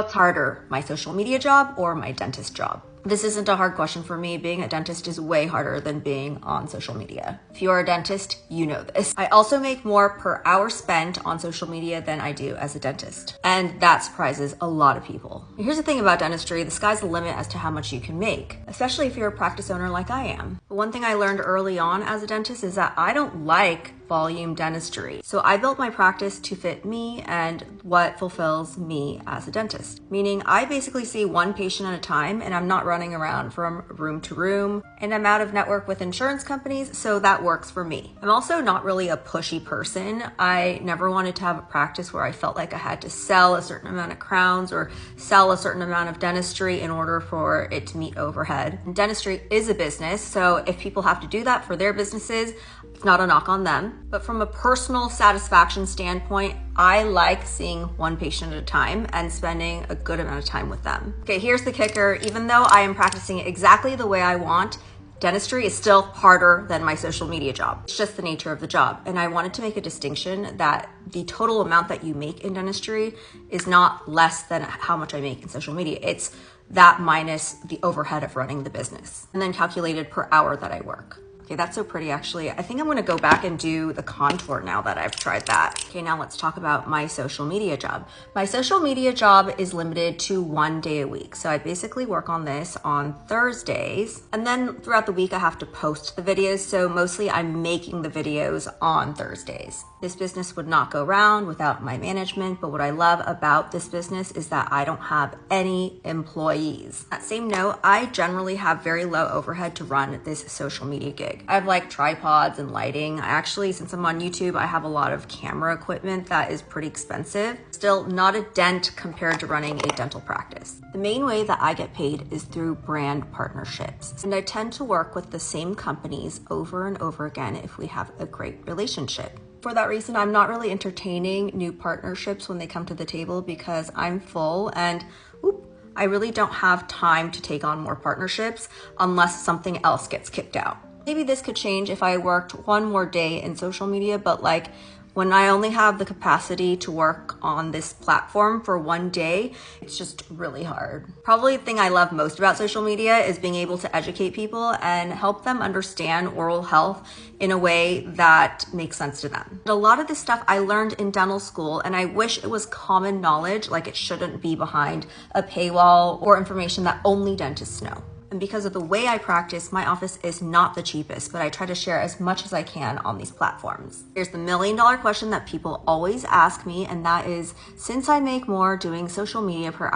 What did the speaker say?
What's harder, my social media job or my dentist job? This isn't a hard question for me. Being a dentist is way harder than being on social media. If you are a dentist, you know this. I also make more per hour spent on social media than I do as a dentist. And that surprises a lot of people. Here's the thing about dentistry, the sky's the limit as to how much you can make, especially if you're a practice owner like I am. But one thing I learned early on as a dentist is that I don't like volume dentistry. So I built my practice to fit me and what fulfills me as a dentist. Meaning I basically see one patient at a time and I'm not running around from room to room, and I'm out of network with insurance companies, so that works for me. I'm also not really a pushy person. I never wanted to have a practice where I felt like I had to sell a certain amount of crowns or sell a certain amount of dentistry in order for it to meet overhead. And dentistry is a business, so if people have to do that for their businesses, it's not a knock on them. But from a personal satisfaction standpoint, I like seeing one patient at a time and spending a good amount of time with them. Okay, here's the kicker. Even though I am practicing exactly the way I want, dentistry is still harder than my social media job. It's just the nature of the job. And I wanted to make a distinction that the total amount that you make in dentistry is not less than how much I make in social media. It's that minus the overhead of running the business, and then calculated per hour that I work. Okay, that's so pretty actually. I think I'm gonna go back and do the contour now that I've tried that. Okay, now let's talk about my social media job. My social media job is limited to 1 day a week. So I basically work on this on Thursdays, and then throughout the week I have to post the videos. So mostly I'm making the videos on Thursdays. This business would not go round without my management, but what I love about this business is that I don't have any employees. That same note, I generally have very low overhead to run this social media gig. I have like tripods and lighting. Actually, since I'm on YouTube, I have a lot of camera equipment that is pretty expensive. Still not a dent compared to running a dental practice. The main way that I get paid is through brand partnerships. And I tend to work with the same companies over and over again if we have a great relationship. For that reason, I'm not really entertaining new partnerships when they come to the table because I'm full and I really don't have time to take on more partnerships unless something else gets kicked out. Maybe this could change if I worked one more day in social media, but like when I only have the capacity to work on this platform for 1 day, it's just really hard. Probably the thing I love most about social media is being able to educate people and help them understand oral health in a way that makes sense to them. A lot of this stuff I learned in dental school, and I wish it was common knowledge, like it shouldn't be behind a paywall or information that only dentists know. And because of the way I practice, my office is not the cheapest, but I try to share as much as I can on these platforms. Here's the $1 million question that people always ask me, and that is, since I make more doing social media per hour